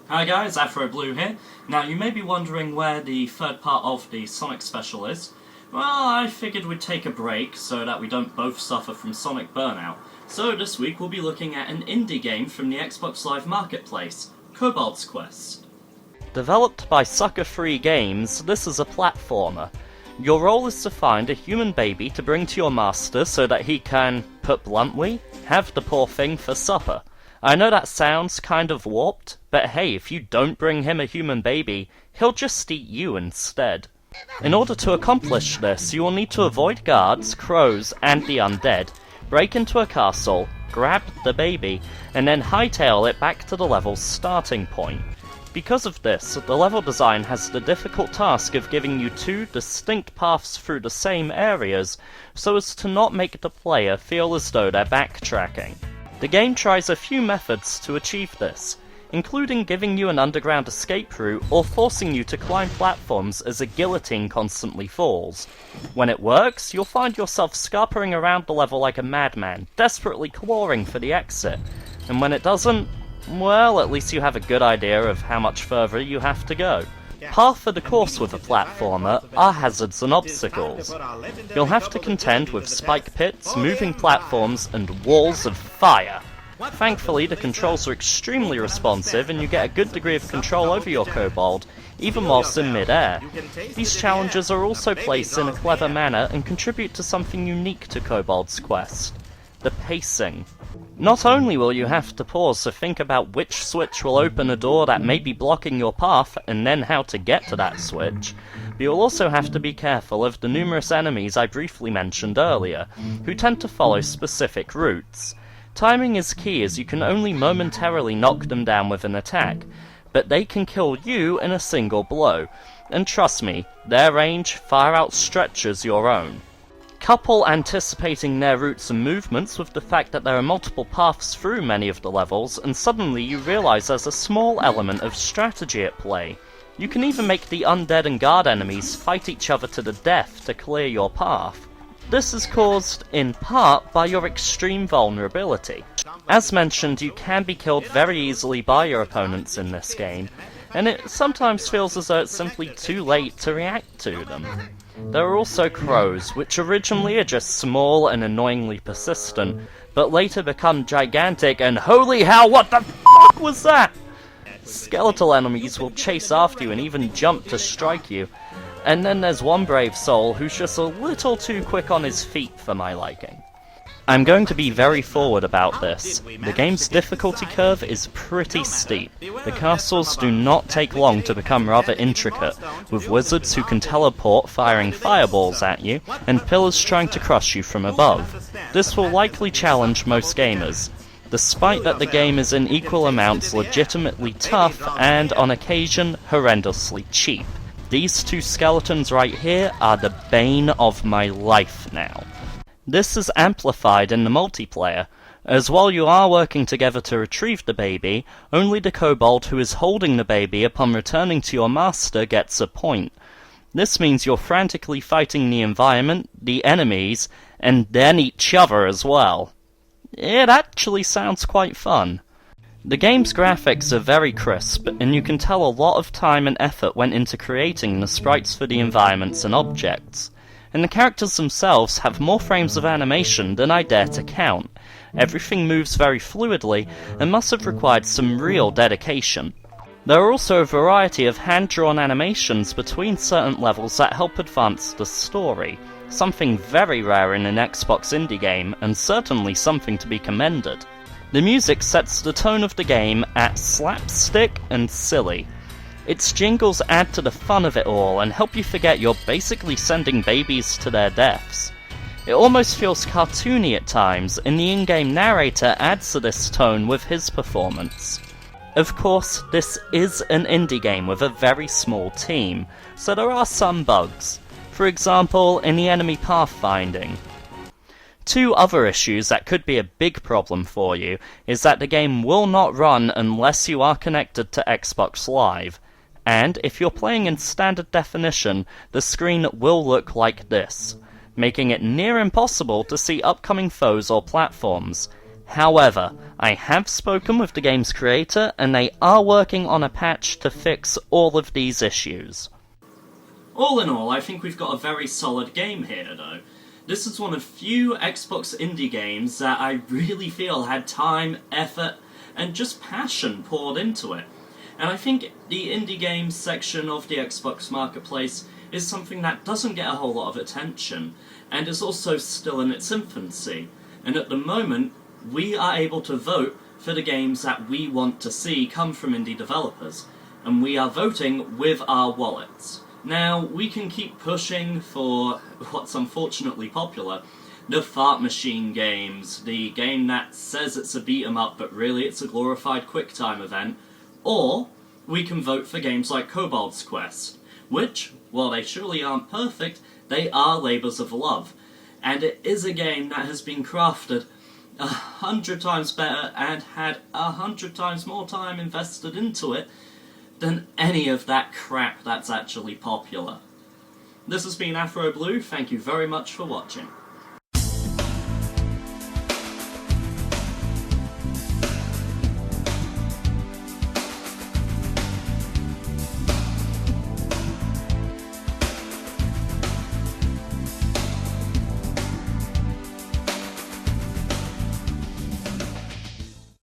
Hi guys, Afr0Blu3 here. Now you may be wondering where the third part of the Sonic special is. Well, I figured we'd take a break so that we don't both suffer from Sonic burnout. So this week we'll be looking at an indie game from the Xbox Live Marketplace, Kobold's Quest. Developed by Sucker Free Games, this is a platformer. Your role is to find a human baby to bring to your master so that he can, put bluntly, have the poor thing for supper. I know that sounds kind of warped, but hey, if you don't bring him a human baby, he'll just eat you instead. In order to accomplish this, you will need to avoid guards, crows, and the undead, break into a castle, grab the baby, and then hightail it back to the level's starting point. Because of this, the level design has the difficult task of giving you two distinct paths through the same areas, so as to not make the player feel as though they're backtracking. The game tries a few methods to achieve this, including giving you an underground escape route or forcing you to climb platforms as a guillotine constantly falls. When it works, you'll find yourself scarpering around the level like a madman, desperately clawing for the exit, and when it doesn't, well, at least you have a good idea of how much further you have to go. Par for the course with a platformer are hazards and obstacles. You'll have to contend with spike pits, moving platforms, and walls of fire. Thankfully, the controls are extremely responsive and you get a good degree of control over your Kobold, even whilst in mid-air. These challenges are also placed in a clever manner and contribute to something unique to Kobold's Quest: the pacing. Not only will you have to pause to think about which switch will open a door that may be blocking your path, and then how to get to that switch, but you'll also have to be careful of the numerous enemies I briefly mentioned earlier, who tend to follow specific routes. Timing is key, as you can only momentarily knock them down with an attack, but they can kill you in a single blow, and trust me, their range far outstretches your own. Couple anticipating their routes and movements with the fact that there are multiple paths through many of the levels, and suddenly you realise there's a small element of strategy at play. You can even make the undead and guard enemies fight each other to the death to clear your path. This is caused, in part, by your extreme vulnerability. As mentioned, you can be killed very easily by your opponents in this game, and it sometimes feels as though it's simply too late to react to them. There are also crows, which originally are just small and annoyingly persistent, but later become gigantic, and holy hell, what the f*** was that?! Skeletal enemies will chase after you and even jump to strike you, and then there's one brave soul who's just a little too quick on his feet for my liking. I'm going to be very forward about this. The game's difficulty curve is pretty steep. The castles do not take long to become rather intricate, with wizards who can teleport firing fireballs at you, and pillars trying to crush you from above. This will likely challenge most gamers, despite that the game is in equal amounts legitimately tough and, on occasion, horrendously cheap. These two skeletons right here are the bane of my life now. This is amplified in the multiplayer, as while you are working together to retrieve the baby, only the Kobold who is holding the baby upon returning to your master gets a point. This means you're frantically fighting the environment, the enemies, and then each other as well. It actually sounds quite fun. The game's graphics are very crisp, and you can tell a lot of time and effort went into creating the sprites for the environments and objects. And the characters themselves have more frames of animation than I dare to count. Everything moves very fluidly, and must have required some real dedication. There are also a variety of hand-drawn animations between certain levels that help advance the story, something very rare in an Xbox indie game, and certainly something to be commended. The music sets the tone of the game at slapstick and silly. Its jingles add to the fun of it all and help you forget you're basically sending babies to their deaths. It almost feels cartoony at times, and the in-game narrator adds to this tone with his performance. Of course, this is an indie game with a very small team, so there are some bugs. For example, in the enemy pathfinding. Two other issues that could be a big problem for you is that the game will not run unless you are connected to Xbox Live. And if you're playing in standard definition, the screen will look like this, making it near impossible to see upcoming foes or platforms. However, I have spoken with the game's creator, and they are working on a patch to fix all of these issues. All in all, I think we've got a very solid game here, though. This is one of few Xbox indie games that I really feel had time, effort, and just passion poured into it. And I think the indie games section of the Xbox Marketplace is something that doesn't get a whole lot of attention, and is also still in its infancy. And at the moment, we are able to vote for the games that we want to see come from indie developers, and we are voting with our wallets. Now, we can keep pushing for what's unfortunately popular, the fart machine games, the game that says it's a beat-em-up but really it's a glorified QuickTime event, or we can vote for games like Kobold's Quest, which, while they surely aren't perfect, they are labours of love, and it is a game that has been crafted 100 times better and had 100 times more time invested into it than any of that crap that's actually popular. This has been Afr0Blu3, thank you very much for watching.